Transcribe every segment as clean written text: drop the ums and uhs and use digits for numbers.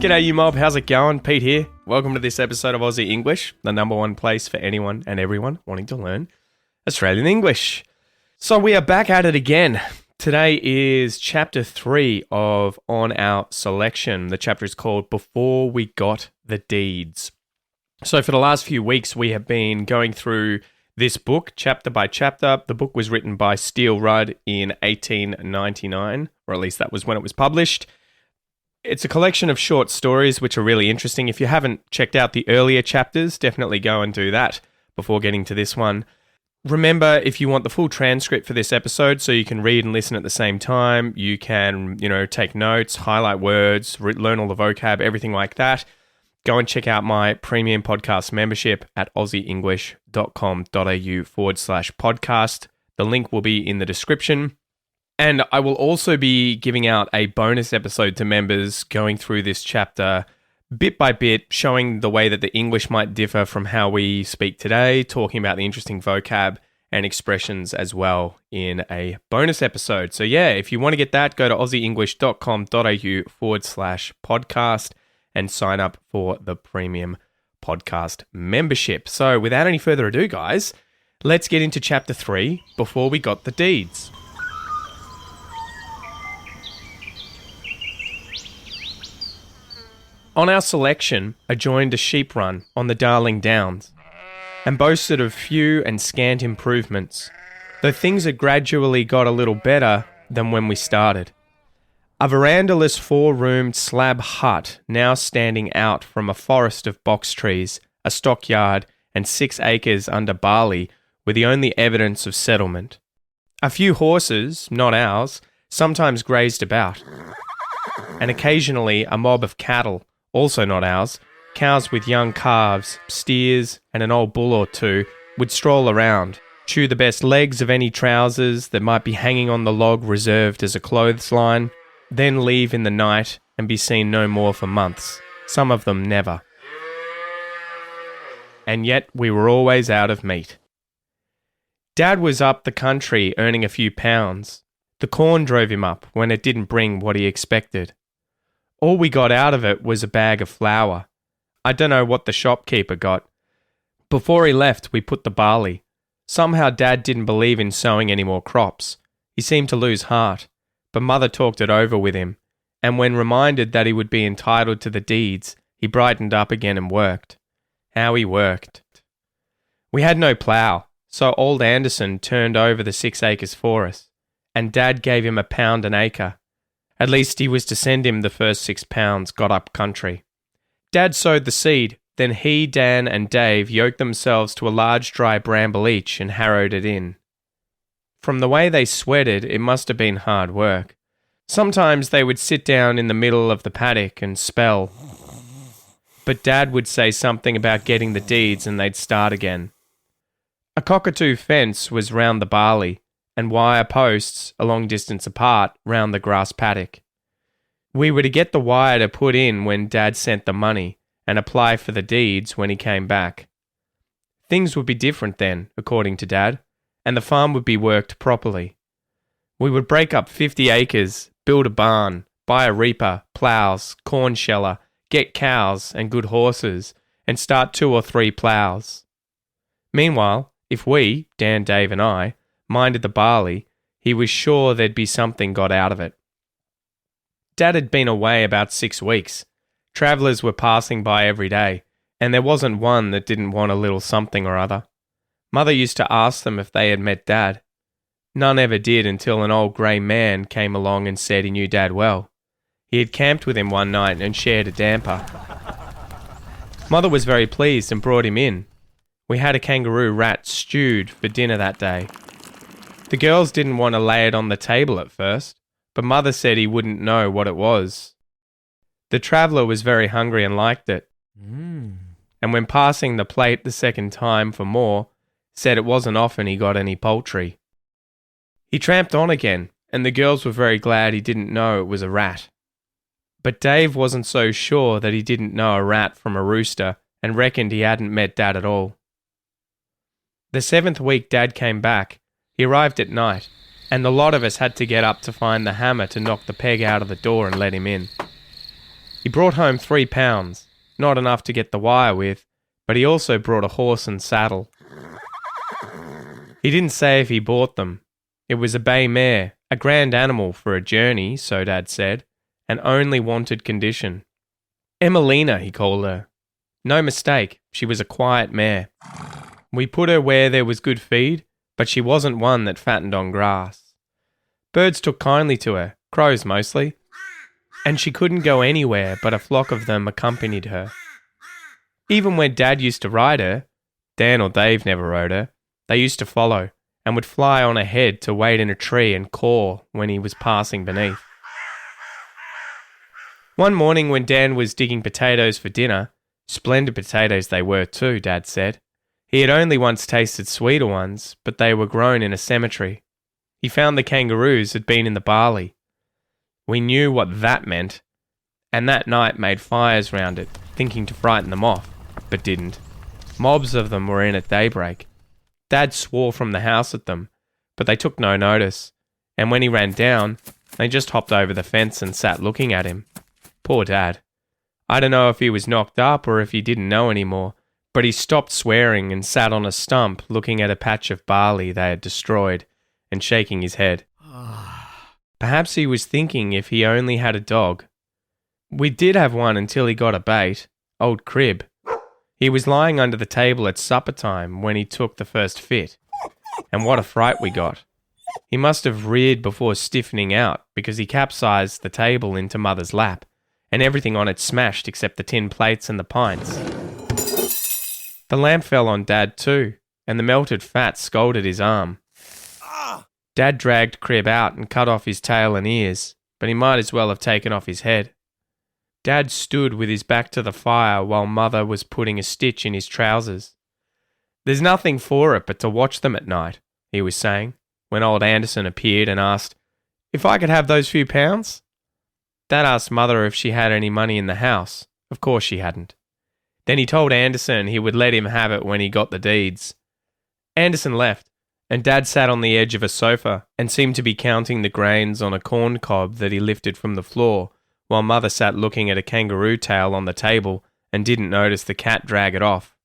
G'day you mob, how's it going? Pete here. Welcome to this episode of Aussie English, the number one place for anyone and everyone wanting to learn Australian English. So we are back at it again. Today is chapter 3 of On Our Selection. The chapter is called Before We Got the Deeds. So for the last few weeks, we have been going through this book, chapter by chapter. The book was written by Steele Rudd in 1899, or at least that was when it was published. It's a collection of short stories which are really interesting. If you haven't checked out the earlier chapters, definitely go and do that before getting to this one. Remember, if you want the full transcript for this episode so you can read and listen at the same time, you can, take notes, highlight words, learn all the vocab, everything like that, go and check out my premium podcast membership at aussieenglish.com.au/podcast. The link will be in the description. And I will also be giving out a bonus episode to members going through this chapter bit by bit, showing the way that the English might differ from how we speak today, talking about the interesting vocab and expressions as well in a bonus episode. So yeah, if you want to get that, go to aussieenglish.com.au/podcast and sign up for the premium podcast membership. So without any further ado, guys, let's get into chapter 3, Before We Got the Deeds. On Our Selection adjoined a sheep run on the Darling Downs, and boasted of few and scant improvements, though things had gradually got a little better than when we started. A verandaless 4-roomed slab hut now standing out from a forest of box trees, a stockyard, and 6 acres under barley were the only evidence of settlement. A few horses, not ours, sometimes grazed about, and occasionally a mob of cattle, also not ours, cows with young calves, steers, and an old bull or two, would stroll around, chew the best legs of any trousers that might be hanging on the log reserved as a clothesline, then leave in the night and be seen no more for months, some of them never. And yet we were always out of meat. Dad was up the country earning a few pounds. The corn drove him up when it didn't bring what he expected. All we got out of it was a bag of flour. I don't know what the shopkeeper got. Before he left, we put the barley. Somehow Dad didn't believe in sowing any more crops. He seemed to lose heart, but Mother talked it over with him, and when reminded that he would be entitled to the deeds, he brightened up again and worked. How he worked. We had no plough, so old Anderson turned over the 6 acres for us, and Dad gave him £1 an acre. At least he was to send him the first 6 pounds got up country. Dad sowed the seed, then he, Dan and Dave yoked themselves to a large dry bramble each and harrowed it in. From the way they sweated, it must have been hard work. Sometimes they would sit down in the middle of the paddock and spell. But Dad would say something about getting the deeds and they'd start again. A cockatoo fence was round the barley, and wire posts a long distance apart round the grass paddock. We were to get the wire to put in when Dad sent the money and apply for the deeds when he came back. Things would be different then, according to Dad, and the farm would be worked properly. We would break up 50 acres, build a barn, buy a reaper, ploughs, corn sheller, get cows and good horses, and start 2 or 3 ploughs. Meanwhile, if we, Dan, Dave and I, minded the barley, he was sure there'd be something got out of it. Dad had been away about 6 weeks. Travellers were passing by every day, and there wasn't one that didn't want a little something or other. Mother used to ask them if they had met Dad. None ever did until an old grey man came along and said he knew Dad well. He had camped with him one night and shared a damper. Mother was very pleased and brought him in. We had a kangaroo rat stewed for dinner that day. The girls didn't want to lay it on the table at first, but Mother said he wouldn't know what it was. The traveller was very hungry and liked it, and when passing the plate the second time for more, said it wasn't often he got any poultry. He tramped on again, and the girls were very glad he didn't know it was a rat. But Dave wasn't so sure that he didn't know a rat from a rooster and reckoned he hadn't met Dad at all. The 7th week Dad came back, he arrived at night, and the lot of us had to get up to find the hammer to knock the peg out of the door and let him in. He brought home £3, not enough to get the wire with, but he also brought a horse and saddle. He didn't say if he bought them. It was a bay mare, a grand animal for a journey, so Dad said, and only wanted condition. Emelina, he called her. No mistake, she was a quiet mare. We put her where there was good feed, but she wasn't one that fattened on grass. Birds took kindly to her, crows mostly, and she couldn't go anywhere but a flock of them accompanied her. Even when Dad used to ride her, Dan or Dave never rode her, they used to follow and would fly on ahead to wait in a tree and caw when he was passing beneath. One morning when Dan was digging potatoes for dinner, splendid potatoes they were too, Dad said. He had only once tasted sweeter ones, but they were grown in a cemetery. He found the kangaroos had been in the barley. We knew what that meant, and that night made fires round it, thinking to frighten them off, but didn't. Mobs of them were in at daybreak. Dad swore from the house at them, but they took no notice, and when he ran down, they just hopped over the fence and sat looking at him. Poor Dad. I don't know if he was knocked up or if he didn't know anymore, but he stopped swearing and sat on a stump looking at a patch of barley they had destroyed and shaking his head. Perhaps he was thinking if he only had a dog. We did have one until he got a bait, old Crib. He was lying under the table at supper time when he took the first fit, and what a fright we got. He must have reared before stiffening out because he capsized the table into Mother's lap, and everything on it smashed except the tin plates and the pints. The lamp fell on Dad too, and the melted fat scalded his arm. Dad dragged Crib out and cut off his tail and ears, but he might as well have taken off his head. Dad stood with his back to the fire while Mother was putting a stitch in his trousers. There's nothing for it but to watch them at night, he was saying, when old Anderson appeared and asked, if I could have those few pounds? Dad asked Mother if she had any money in the house. Of course she hadn't. Then he told Anderson he would let him have it when he got the deeds. Anderson left, and Dad sat on the edge of a sofa and seemed to be counting the grains on a corn cob that he lifted from the floor, while Mother sat looking at a kangaroo tail on the table and didn't notice the cat drag it off.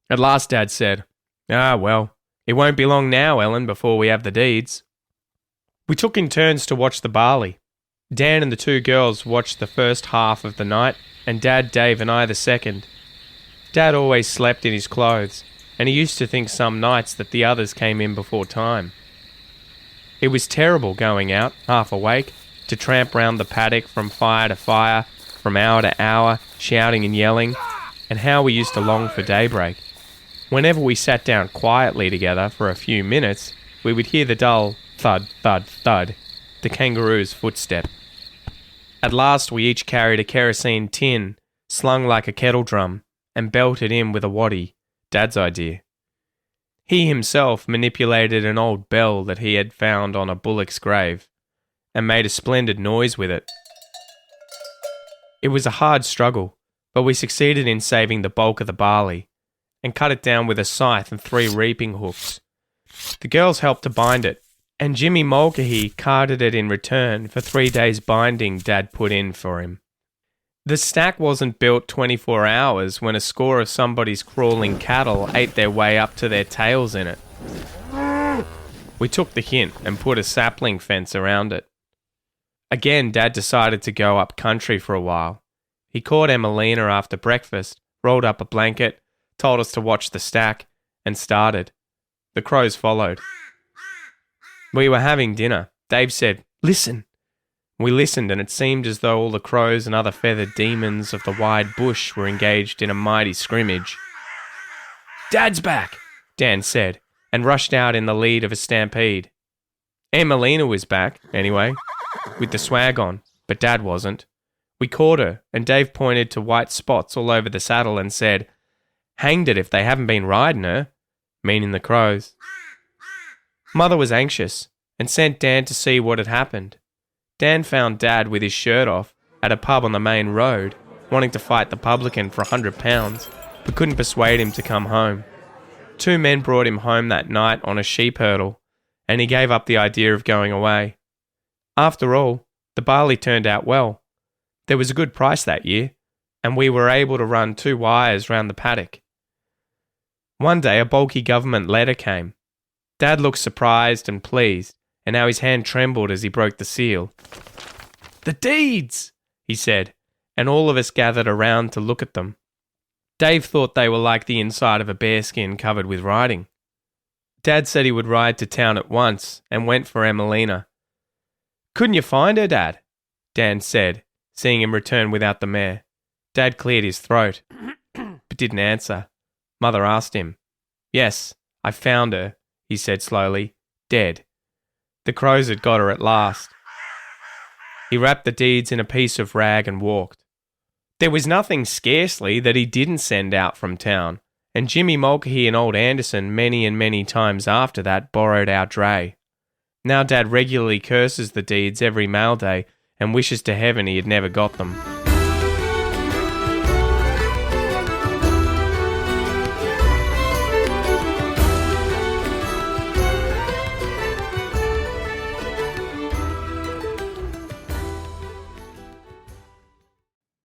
At last Dad said, well, it won't be long now, Ellen, before we have the deeds. We took in turns to watch the barley. Dan and the two girls watched the first half of the night, and Dad, Dave and I the second. Dad always slept in his clothes, and he used to think some nights that the others came in before time. It was terrible going out, half awake, to tramp round the paddock from fire to fire, from hour to hour, shouting and yelling, and how we used to long for daybreak. Whenever we sat down quietly together for a few minutes, we would hear the dull thud, thud, thud, the kangaroo's footstep. At last we each carried a kerosene tin, slung like a kettle drum, and belted in with a waddy, Dad's idea. He himself manipulated an old bell that he had found on a bullock's grave, and made a splendid noise with it. It was a hard struggle, but we succeeded in saving the bulk of the barley, and cut it down with a scythe and 3 reaping hooks. The girls helped to bind it, and Jimmy Mulcahy carted it in return for 3 days' binding Dad put in for him. The stack wasn't built 24 hours when a score of somebody's crawling cattle ate their way up to their tails in it. We took the hint and put a sapling fence around it. Again, Dad decided to go up country for a while. He caught Emelina after breakfast, rolled up a blanket, told us to watch the stack, and started. The crows followed. We were having dinner. Dave said, "Listen." We listened, and it seemed as though all the crows and other feathered demons of the wide bush were engaged in a mighty scrimmage. "Dad's back," Dan said, and rushed out in the lead of a stampede. Emelina was back, anyway, with the swag on, but Dad wasn't. We caught her, and Dave pointed to white spots all over the saddle and said, "Hanged it if they haven't been riding her," meaning the crows. Mother was anxious, and sent Dan to see what had happened. Dan found Dad with his shirt off at a pub on the main road, wanting to fight the publican for £100, but couldn't persuade him to come home. 2 men brought him home that night on a sheep hurdle, and he gave up the idea of going away. After all, the barley turned out well. There was a good price that year, and we were able to run 2 wires round the paddock. One day a bulky government letter came. Dad looked surprised and pleased, and now his hand trembled as he broke the seal. "The deeds!" he said, and all of us gathered around to look at them. Dave thought they were like the inside of a bearskin covered with writing. Dad said he would ride to town at once and went for Emelina. "Couldn't you find her, Dad?" Dan said, seeing him return without the mare. Dad cleared his throat, but didn't answer. Mother asked him. "Yes, I found her," he said slowly. "Dead. The crows had got her at last." He wrapped the deeds in a piece of rag and walked. There was nothing scarcely that he didn't send out from town, and Jimmy Mulcahy and old Anderson many and many times after that borrowed our dray. Now Dad regularly curses the deeds every mail day and wishes to heaven he had never got them.